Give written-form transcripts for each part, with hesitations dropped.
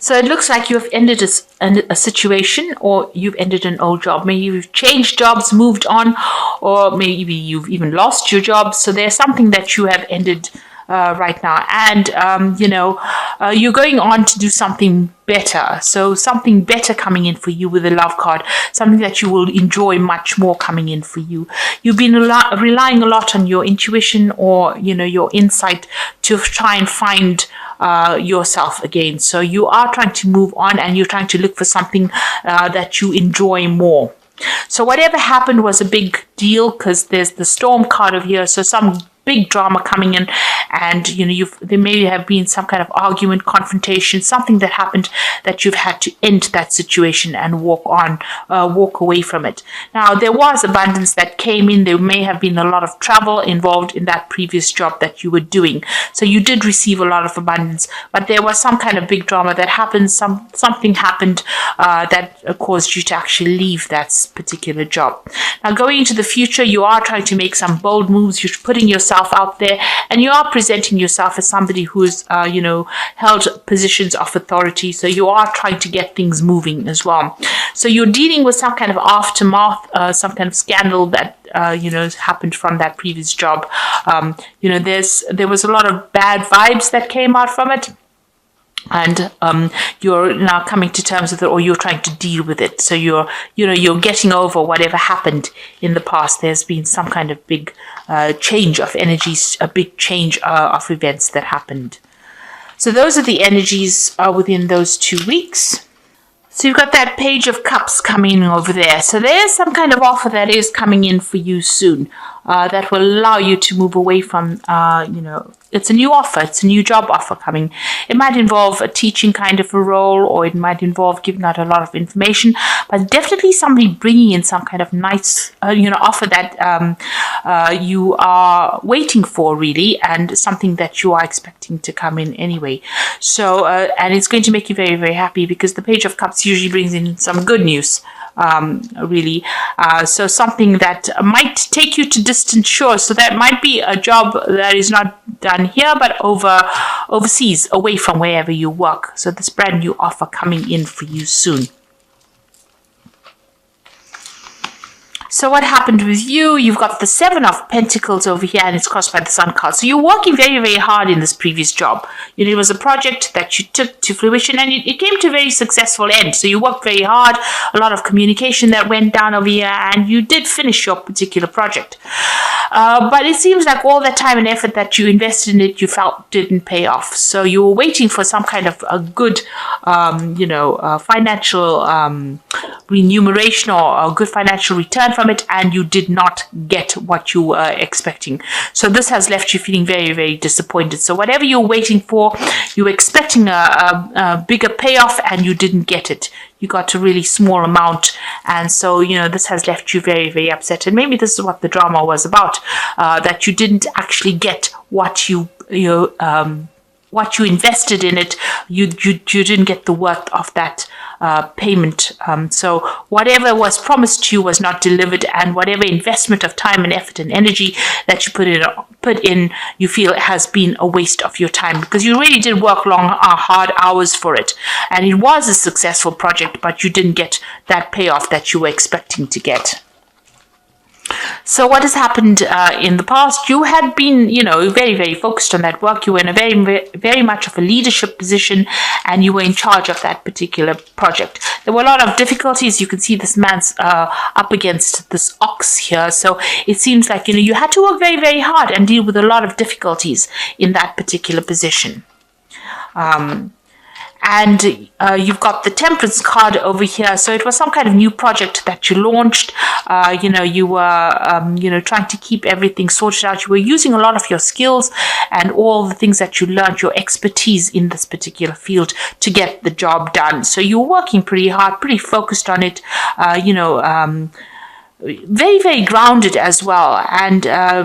So it looks like you've ended a situation, or you've ended an old job. Maybe you've changed jobs, moved on, or maybe you've even lost your job. So there's something that you have ended right now. And, you're going on to do something better. So something better coming in for you with the love card, something that you will enjoy much more coming in for you. You've been relying a lot on your intuition or, your insight to try and find yourself again. So you are trying to move on, and you're trying to look for something that you enjoy more. So whatever happened was a big deal, because there's the storm card over here. So some big drama coming in, and there may have been some kind of argument, confrontation, something that happened that you've had to end that situation and walk away from it. Now, there was abundance that came in. There may have been a lot of travel involved in that previous job that you were doing, so you did receive a lot of abundance, but there was some kind of big drama that happened. Something happened that caused you to actually leave that particular job. Now, going into the future, you are trying to make some bold moves. You're putting yourself out there, and you are presenting yourself as somebody who's held positions of authority. So you are trying to get things moving as well. So you're dealing with some kind of aftermath, some kind of scandal that happened from that previous job. There was a lot of bad vibes that came out from it, and you're now coming to terms with it, or you're trying to deal with it. So you're getting over whatever happened in the past. There's been some kind of big change of energies, a big change of events that happened. So those are the energies within those 2 weeks. So you've got that Page of Cups coming over there. So there's some kind of offer that is coming in for you soon that will allow you to move away from, it's a new offer. It's a new job offer coming. It might involve a teaching kind of a role, or it might involve giving out a lot of information, but definitely somebody bringing in some kind of nice, offer that you are waiting for, really, and something that you are expecting to come in anyway. So, and it's going to make you very, very happy, because the Page of Cups usually brings in some good news. Really. So something that might take you to distant shores. So that might be a job that is not done here, but overseas, away from wherever you work. So this brand new offer coming in for you soon. So what happened with you? You've got the Seven of Pentacles over here, and it's crossed by the Sun card. So you're working very, very hard in this previous job. It was a project that you took to fruition, and it came to a very successful end. So you worked very hard, a lot of communication that went down over here, and you did finish your particular project. But it seems like all that time and effort that you invested in it, you felt didn't pay off. So you were waiting for some kind of a good, financial remuneration, or a good financial return from it, and you did not get what you were expecting. So this has left you feeling very, very disappointed. So whatever you're waiting for, you were expecting a bigger payoff, and you didn't get it. You got a really small amount, and so this has left you very, very upset. And maybe this is what the drama was about, that you didn't actually get what you invested in it. You didn't get the worth of that payment. So whatever was promised to you was not delivered, and whatever investment of time and effort and energy that you put in, you feel has been a waste of your time, because you really did work long, hard hours for it, and it was a successful project, but you didn't get that payoff that you were expecting to get. So what has happened in the past? You had been, very, very focused on that work. You were in a very, very much of a leadership position, and you were in charge of that particular project. There were a lot of difficulties. You can see this man's up against this ox here. So it seems like, you had to work very, very hard and deal with a lot of difficulties in that particular position. And you've got the Temperance card over here. So it was some kind of new project that you launched. You were, trying to keep everything sorted out. You were using a lot of your skills and all the things that you learned, your expertise in this particular field, to get the job done. So you're working pretty hard, pretty focused on it, very, very grounded as well, and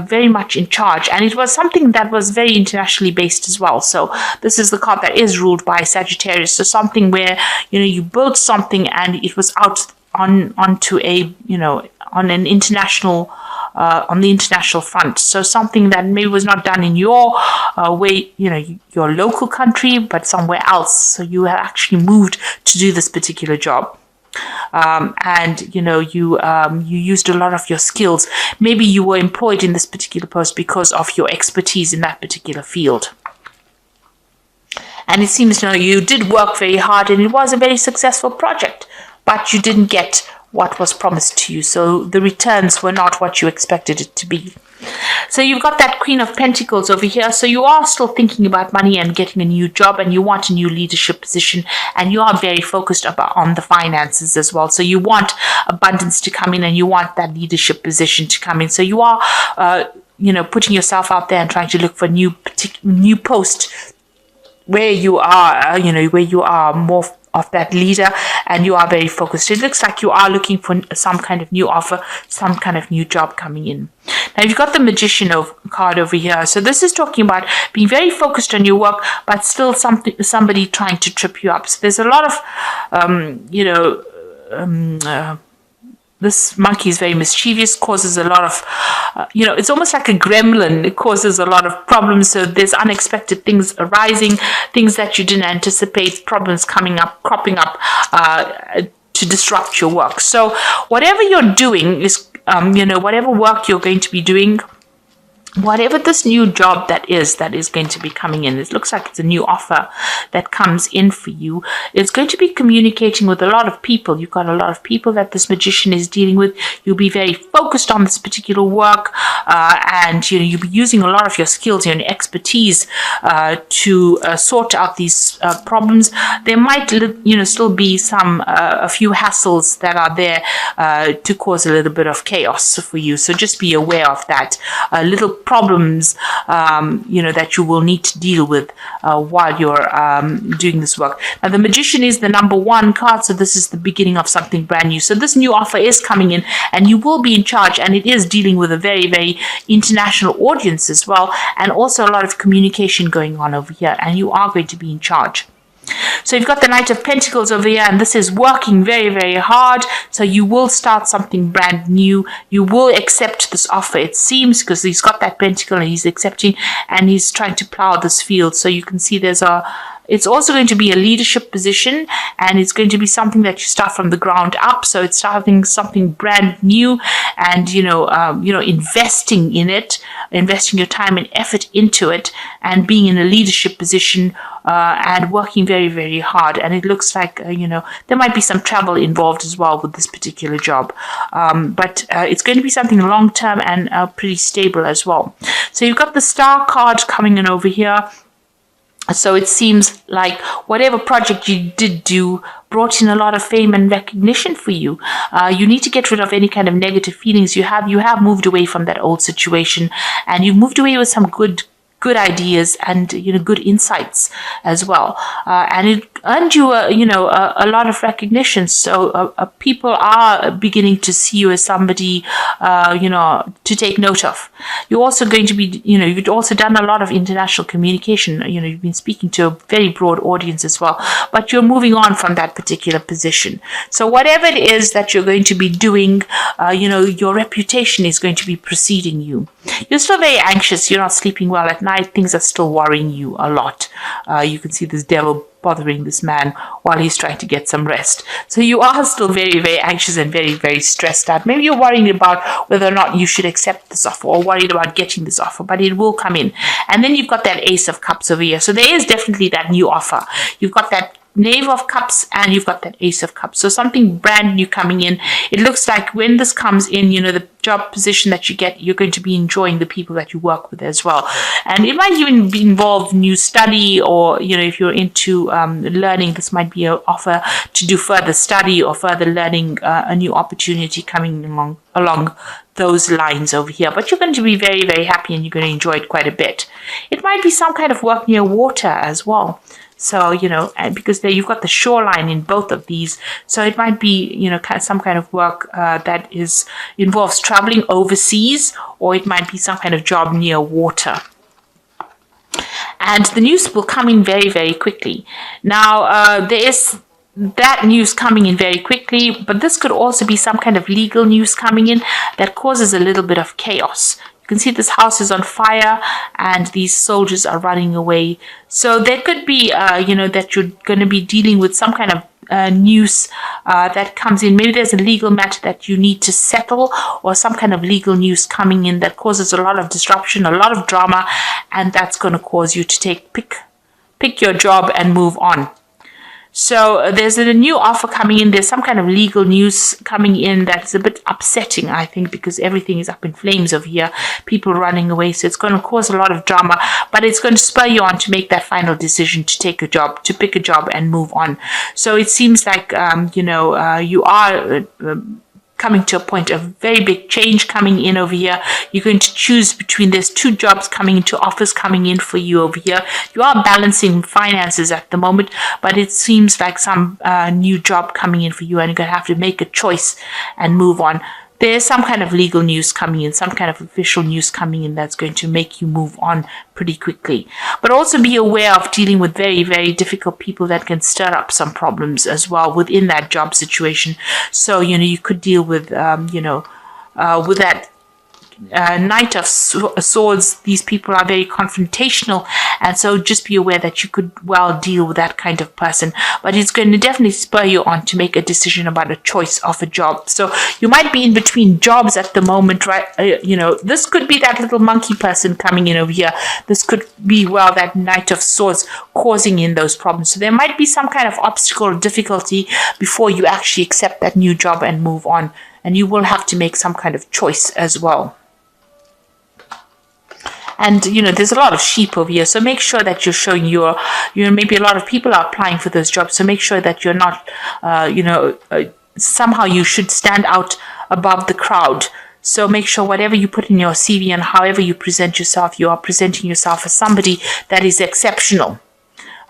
very much in charge. And it was something that was very internationally based as well. So this is the card that is ruled by Sagittarius. So something where, you built something and it was out onto a, on an international, on the international front. So something that maybe was not done in your way, your local country, but somewhere else. So you have actually moved to do this particular job. And you used a lot of your skills. Maybe you were employed in this particular post because of your expertise in that particular field. And it seems you did work very hard, and it was a very successful project, but you didn't get what was promised to you. So the returns were not what you expected it to be. So you've got that Queen of Pentacles over here. So you are still thinking about money and getting a new job, and you want a new leadership position, and you are very focused on the finances as well. So you want abundance to come in, and you want that leadership position to come in. So you are, putting yourself out there and trying to look for new post where you are, where you are more of that leader, and you are very focused. It looks like you are looking for some kind of new offer, some kind of new job coming in. Now you've got the Magician card over here. So this is talking about being very focused on your work, but still somebody trying to trip you up. So there's a lot of, this monkey is very mischievous, causes a lot of, it's almost like a gremlin. It causes a lot of problems. So there's unexpected things arising, things that you didn't anticipate, problems cropping up to disrupt your work. So whatever you're doing is, whatever work you're going to be doing, whatever this new job that is going to be coming in, it looks like it's a new offer that comes in for you. It's going to be communicating with a lot of people. You've got a lot of people that this Magician is dealing with. You'll be very focused on this particular work, and you'll be using a lot of your skills and your expertise to sort out these problems. There might still be a few hassles that are there to cause a little bit of chaos for you. So just be aware of that. Little problems that you will need to deal with while you're doing this work. Now the Magician is the number 1 card, so this is the beginning of something brand new. So this new offer is coming in, and you will be in charge, and it is dealing with a very, very international audience as well, and also a lot of communication going on over here, and you are going to be in charge. So you've got the Knight of Pentacles over here, and this is working very, very hard. So you will start something brand new. You will accept this offer, it seems, because he's got that pentacle and he's accepting, and he's trying to plow this field. So you can see it's also going to be a leadership position, and it's going to be something that you start from the ground up. So it's starting something brand new, and investing in it, investing your time and effort into it, and being in a leadership position and working very, very hard. And it looks like there might be some travel involved as well with this particular job, but it's going to be something long term and pretty stable as well. So you've got the Star card coming in over here. So it seems like whatever project you did do brought in a lot of fame and recognition for you. You need to get rid of any kind of negative feelings you have. You have moved away from that old situation, and you've moved away with some good ideas and good insights as well, and it earned you a lot of recognition. So people are beginning to see you as somebody to take note of. You're also going to be you've also done a lot of international communication. You've been speaking to a very broad audience as well, but you're moving on from that particular position. So whatever it is that you're going to be doing, your reputation is going to be preceding you. You're still very anxious. You're not sleeping well at night. Things are still worrying you a lot. You can see this devil bothering this man while he's trying to get some rest. So you are still very, very anxious and very, very stressed out. Maybe you're worrying about whether or not you should accept this offer, or worried about getting this offer, but it will come in. And then you've got that Ace of Cups over here. So there is definitely that new offer. You've got that Knave of Cups, and you've got that Ace of Cups. So something brand new coming in. It looks like when this comes in, the job position that you get, you're going to be enjoying the people that you work with as well. And it might even involve new study, or, if you're into learning, this might be an offer to do further study or further learning, a new opportunity coming along those lines over here. But you're going to be very, very happy, and you're going to enjoy it quite a bit. It might be some kind of work near water as well. So, and because there you've got the shoreline in both of these. So it might be, some kind of work that involves traveling overseas, or it might be some kind of job near water. And the news will come in very, very quickly. Now, there is that news coming in very quickly, but this could also be some kind of legal news coming in that causes a little bit of chaos. You can see this house is on fire and these soldiers are running away. So there could be, that you're going to be dealing with some kind of news that comes in. Maybe there's a legal matter that you need to settle, or some kind of legal news coming in that causes a lot of disruption, a lot of drama, and that's going to cause you to pick your job and move on. So there's a new offer coming in. There's some kind of legal news coming in that's a bit upsetting, I think, because everything is up in flames over here. People running away. So it's going to cause a lot of drama, but it's going to spur you on to make that final decision to take a job, to pick a job and move on. So it seems like, you are coming to a point of very big change coming in over here. You're going to choose between, there's 2 jobs coming into, offers coming in for you over here. You are balancing finances at the moment, but it seems like some new job coming in for you, and you're going to have to make a choice and move on. There's some kind of legal news coming in, some kind of official news coming in that's going to make you move on pretty quickly. But also be aware of dealing with very, very difficult people that can stir up some problems as well within that job situation. So, you could deal with, with that Knight of Swords. These people are very confrontational, and so just be aware that you could well deal with that kind of person, but it's going to definitely spur you on to make a decision about a choice of a job. So you might be in between jobs at the moment, right? This could be that little monkey person coming in over here. This could be, well, that Knight of Swords causing in those problems. So there might be some kind of obstacle or difficulty before you actually accept that new job and move on, and you will have to make some kind of choice as well. And, there's a lot of sheep over here. So make sure that you're showing maybe a lot of people are applying for those jobs. So make sure that you're not, somehow you should stand out above the crowd. So make sure whatever you put in your CV and however you present yourself, you are presenting yourself as somebody that is exceptional,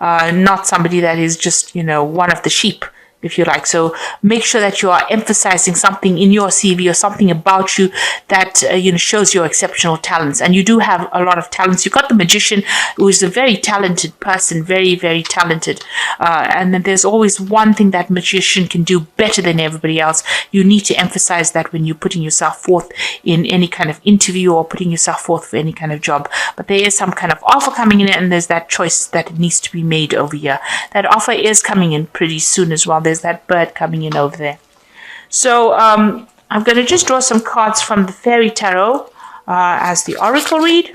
not somebody that is just, one of the sheep, if you like. So make sure that you are emphasizing something in your CV or something about you that shows your exceptional talents. And you do have a lot of talents. You've got the magician, who is a very talented person, very, very talented. And then there's always one thing that magician can do better than everybody else. You need to emphasize that when you're putting yourself forth in any kind of interview or putting yourself forth for any kind of job. But there is some kind of offer coming in, and there's that choice that needs to be made over here. That offer is coming in pretty soon as well. There's that bird coming in over there. So I'm going to just draw some cards from the Fairy Tarot as the Oracle read.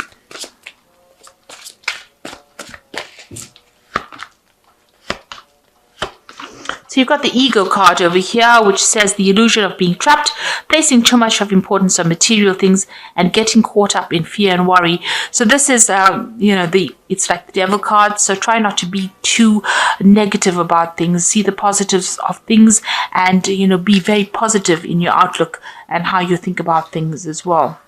So you've got the Ego card over here, which says the illusion of being trapped, placing too much of importance on material things, and getting caught up in fear and worry. So this is, it's like the Devil card. So try not to be too negative about things. See the positives of things, and, be very positive in your outlook and how you think about things as well.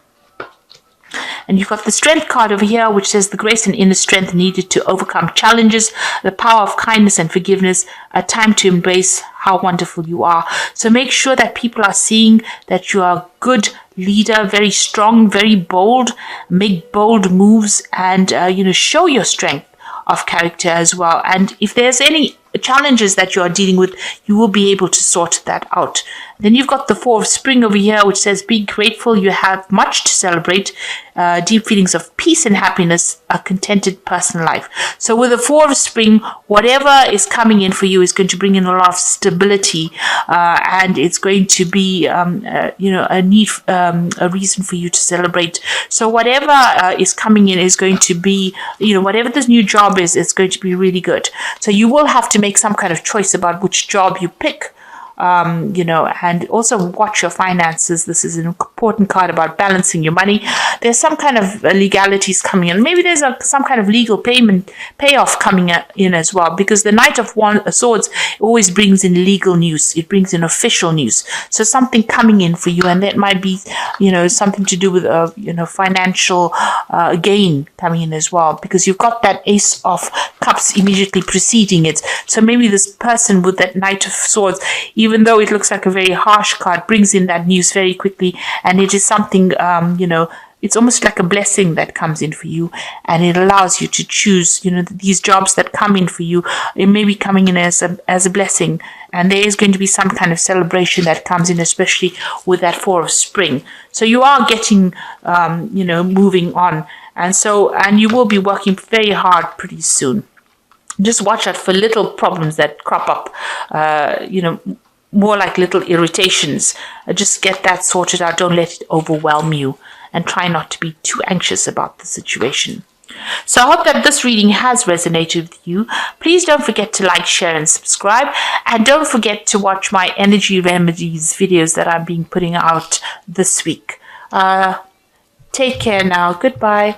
And you've got the Strength card over here, which says the grace and inner strength needed to overcome challenges, the power of kindness and forgiveness, a time to embrace how wonderful you are. So make sure that people are seeing that you are a good leader, very strong, very bold, make bold moves, and, show your strength of character as well. And if there's any challenges that you are dealing with, you will be able to sort that out. Then you've got the Four of Spring over here, which says be grateful, you have much to celebrate, deep feelings of peace and happiness, a contented personal life. So with the Four of Spring, whatever is coming in for you is going to bring in a lot of stability, and it's going to be a reason for you to celebrate. So whatever is coming in is going to be, whatever this new job is, it's going to be really good. So you will have to make some kind of choice about which job you pick. And also watch your finances. This is an important card about balancing your money. There's some kind of legalities coming in. Maybe there's some kind of legal payoff coming in as well, because the Knight of Swords always brings in legal news. It brings in official news. So something coming in for you, and that might be, something to do with, financial gain coming in as well, because you've got that Ace of Cups immediately preceding it. So maybe this person with that Knight of Swords, even though it looks like a very harsh card, brings in that news very quickly, and it is something, it's almost like a blessing that comes in for you, and it allows you to choose, these jobs that come in for you. It may be coming in as a blessing, and there is going to be some kind of celebration that comes in, especially with that Four of Spring. So you are getting, moving on, and you will be working very hard pretty soon. Just watch out for little problems that crop up, more like little irritations. Just get that sorted out. Don't let it overwhelm you, and try not to be too anxious about the situation. So I hope that this reading has resonated with you. Please don't forget to like, share, and subscribe. And don't forget to watch my energy remedies videos that I've been putting out this week. Take care now. Goodbye.